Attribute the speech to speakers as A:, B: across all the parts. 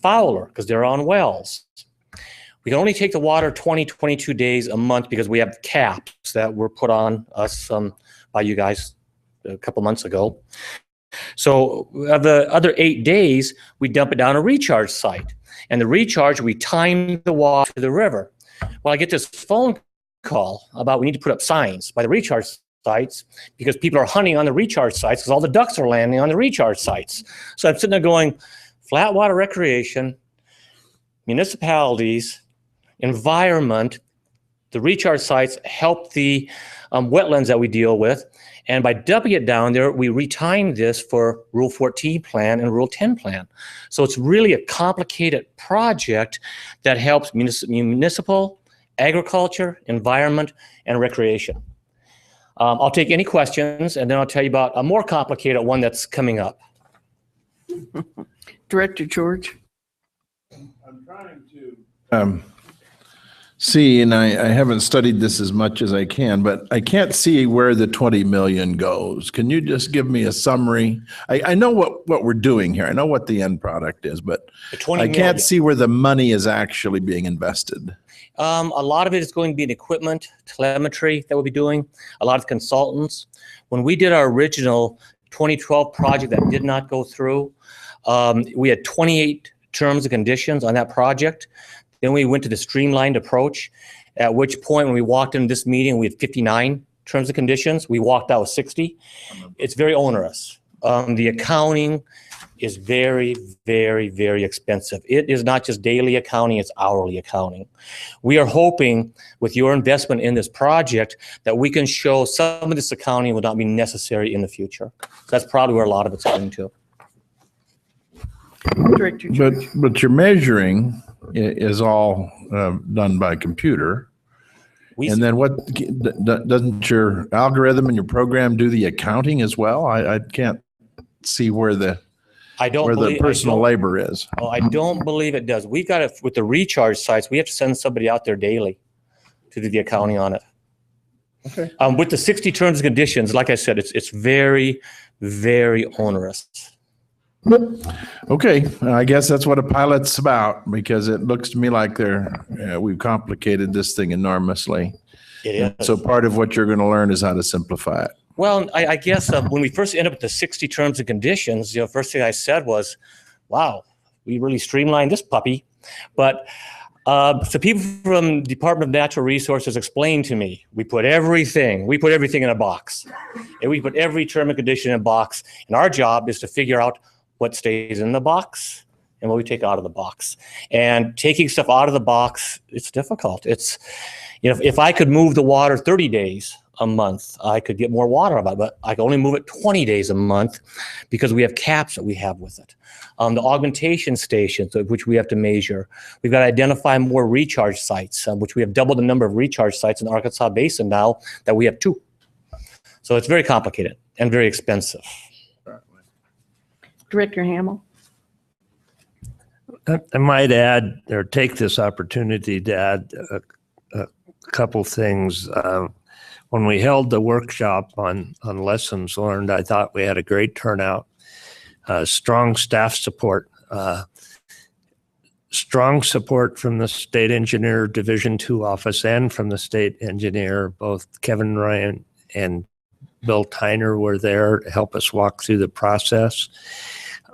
A: fouler because they're on wells. We can only take the water 20, 22 days a month because we have caps that were put on us by you guys a couple months ago. So the other 8 days, we dump it down a recharge site. And the recharge, we time the water to the river. Well, I get this phone call about we need to put up signs by the recharge sites because people are hunting on the recharge sites because all the ducks are landing on the recharge sites. So I'm sitting there going, flat water recreation, municipalities, environment, the recharge sites help the wetlands that we deal with. And by dumping it down there, we retimed this for Rule 14 plan and Rule 10 plan. So it's really a complicated project that helps municipal, agriculture, environment, and recreation. I'll take any questions, and then I'll tell you about a more complicated one that's coming up.
B: Director George.
C: I'm trying to see, and I haven't studied this as much as I can, but I can't see where the 20 million goes. Can you just give me a summary? I know what we're doing here. I know what the end product is, but I can't see where the money is actually being invested.
A: A lot of it is going to be in equipment, telemetry that we'll be doing, a lot of consultants. When we did our original 2012 project that did not go through, we had 28 terms and conditions on that project. Then we went to the streamlined approach, at which point when we walked into this meeting, we had 59 terms and conditions. We walked out with 60. It's very onerous. The accounting is very, very, very expensive. It is not just daily accounting, it's hourly accounting. We are hoping with your investment in this project that we can show some of this accounting will not be necessary in the future. That's probably where a lot of it's going to.
B: Director George.
C: But your measuring is all done by computer. And then what, doesn't your algorithm and your program do the accounting as well? I can't see where the personal labor is.
A: Oh, I don't believe it does. We've got it with the recharge sites. We have to send somebody out there daily to do the accounting on it.
C: Okay.
A: With the 60 terms and conditions, like I said, it's very, very onerous.
C: Okay, I guess that's what a pilot's about, because it looks to me like we've complicated this thing enormously.
A: It is.
C: So part of what you're going to learn is how to simplify it.
A: Well, I guess when we first ended up with the 60 terms and conditions, first thing I said was, wow, we really streamlined this puppy. But so people from Department of Natural Resources explained to me, we put everything in a box. And we put every term and condition in a box. And our job is to figure out what stays in the box and what we take out of the box. And taking stuff out of the box, it's difficult. It's, if I could move the water 30 days a month, I could get more water about it, but I can only move it 20 days a month because we have caps that we have with it. The augmentation stations, which we have to measure. We've got to identify more recharge sites, which we have doubled the number of recharge sites in the Arkansas Basin now that we have 2. So it's very complicated and very expensive.
B: Director Hamill.
D: I might add, or take this opportunity to add a couple things. When we held the workshop on lessons learned, I thought we had a great turnout, strong staff support, strong support from the State Engineer Division 2 office and from the State Engineer. Both Kevin Ryan and Bill Tyner were there to help us walk through the process.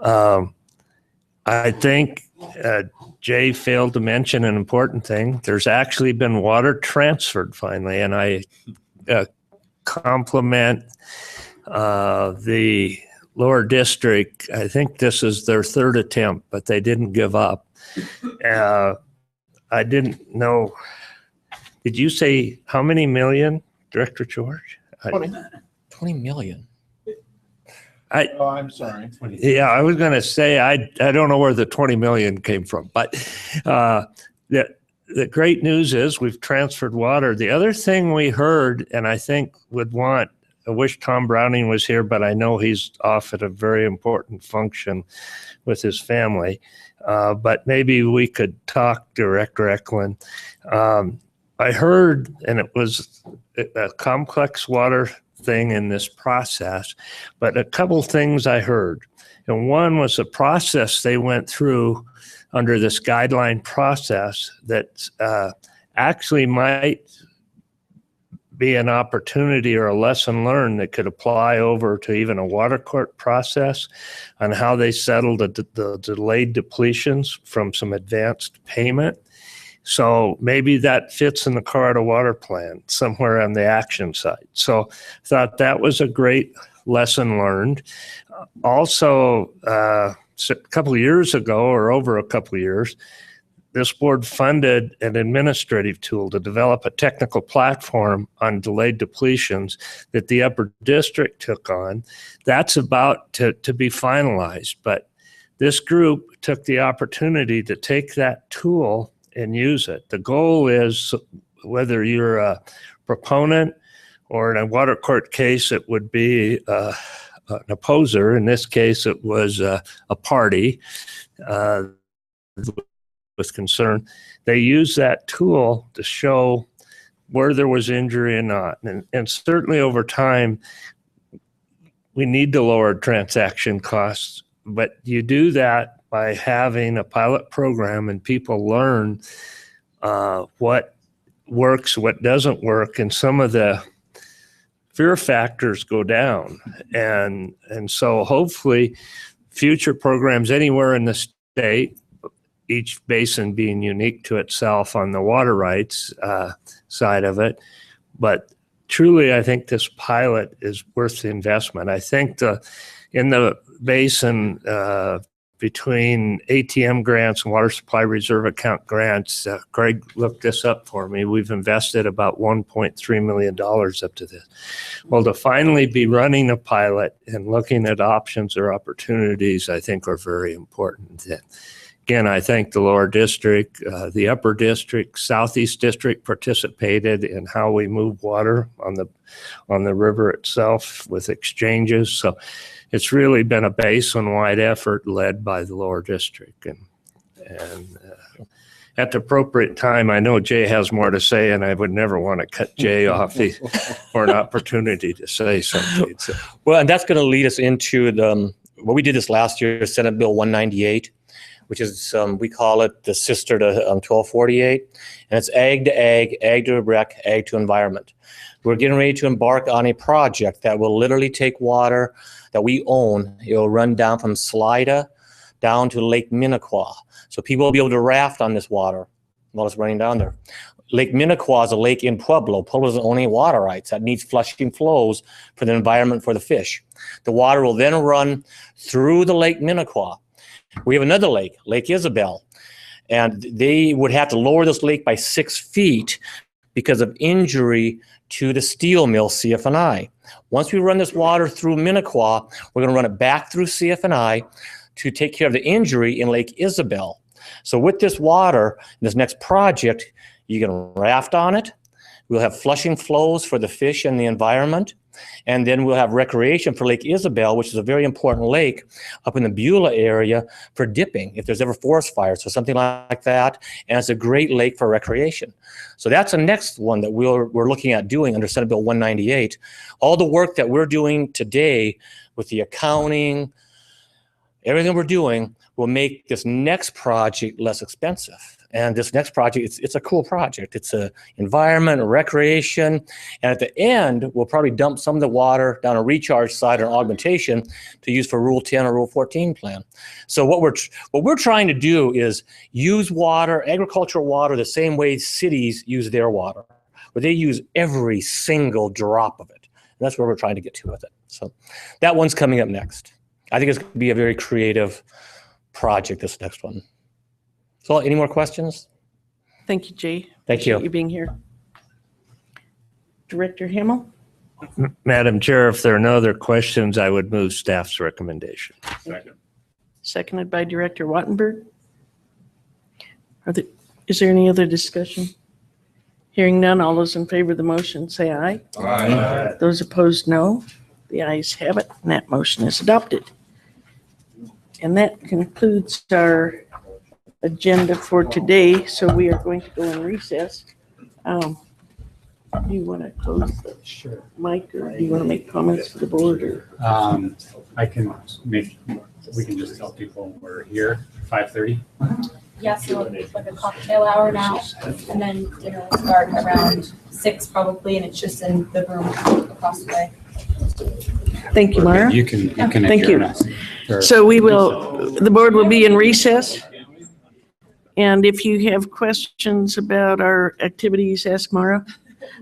D: I think Jay failed to mention an important thing. There's actually been water transferred finally, and I compliment the lower district. I think this is their 3rd attempt, but they didn't give up. I didn't know. Did you say how many million, Director George?
A: 20 million.
C: I'm sorry.
D: Yeah, I was going to say, I don't know where the 20 million came from, but the great news is we've transferred water. The other thing we heard, and I think I wish Tom Browning was here, but I know he's off at a very important function with his family. But maybe we could talk, Director Eklund. I heard, and it was a complex water thing in this process, but a couple things I heard. And one was a process they went through under this guideline process that actually might be an opportunity or a lesson learned that could apply over to even a water court process on how they settled the delayed depletions from some advanced payment. So maybe that fits in the Colorado Water Plan somewhere on the action side. So I thought that was a great lesson learned. Also, a couple of years ago, or over a couple of years, this board funded an administrative tool to develop a technical platform on delayed depletions that the upper district took on. That's about to be finalized, but this group took the opportunity to take that tool and use it. The goal is, whether you're a proponent or in a water court case, it would be an opposer. In this case, it was a party with concern. They use that tool to show where there was injury and not. And certainly over time, we need to lower transaction costs, but you do that by having a pilot program and people learn what works, what doesn't work, and some of the fear factors go down. And so hopefully future programs anywhere in the state, each basin being unique to itself on the water rights side of it. But truly, I think this pilot is worth the investment. I think in the basin, between ATM grants and water supply reserve account grants, Greg looked this up for me, we've invested about $1.3 million up to this. Well, to finally be running a pilot and looking at options or opportunities, I think are very important. Again, I thank the lower district, the upper district, southeast district participated in how we move water on the river itself with exchanges. So it's really been a basin-wide effort led by the lower district. And at the appropriate time, I know Jay has more to say, and I would never want to cut Jay off for an opportunity to say something. So.
A: Well, and that's going to lead us into what we did this last year, Senate Bill 198. Which is, we call it the sister to 1248. And it's ag to ag, ag to rec, ag to environment. We're getting ready to embark on a project that will literally take water that we own. It'll run down from Salida down to Lake Minnequaw. So people will be able to raft on this water while it's running down there. Lake Minnequaw is a lake in Pueblo. Pueblo doesn't own any water rights. That needs flushing flows for the environment for the fish. The water will then run through the Lake Minnequaw. We have another lake, Lake Isabel, and they would have to lower this lake by 6 feet because of injury to the steel mill CF&I. Once we run this water through Minnequaw, we're going to run it back through CF&I to take care of the injury in Lake Isabel. So with this water, this next project, you can raft on it. We'll have flushing flows for the fish and the environment. And then we'll have recreation for Lake Isabel, which is a very important lake up in the Beulah area for dipping, if there's ever forest fires or something like that. And it's a great lake for recreation. So that's the next one that we're looking at doing under Senate Bill 198. All the work that we're doing today with the accounting, everything we're doing will make this next project less expensive. And this next project, it's a cool project. It's a environment, recreation, and at the end, we'll probably dump some of the water down a recharge site or an augmentation to use for Rule 10 or Rule 14 plan. So what we're trying to do is use water, agricultural water, the same way cities use their water, where they use every single drop of it. And that's where we're trying to get to with it. So that one's coming up next. I think it's going to be a very creative project, this next one. So any more questions?
B: Thank you, Jay.
A: Thank you.
B: Appreciate you being here. Director Himmel?
D: Madam Chair, if there are no other questions, I would move staff's recommendation.
B: Seconded by Director Wattenberg. Is there any other discussion? Hearing none, all those in favor of the motion say aye.
C: Aye.
B: Those opposed, no. The ayes have it, and that motion is adopted. And that concludes our agenda for today, so we are going to go in recess. Do you want to close the
E: Sure.
B: mic, or do you want to make comments for the board, or?
E: I can we can just tell people we're here, 5:30.
F: Yeah, so it's like a cocktail hour now, and then dinner will start around 6 probably, and it's just in the room across the way.
B: Thank you, Mara.
E: You can
B: Thank you.
E: adjourn us. Sure.
B: So the board will be in recess. And if you have questions about our activities, ask Mara,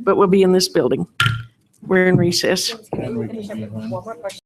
B: but we'll be in this building. We're in recess.
F: Finish up with one more question.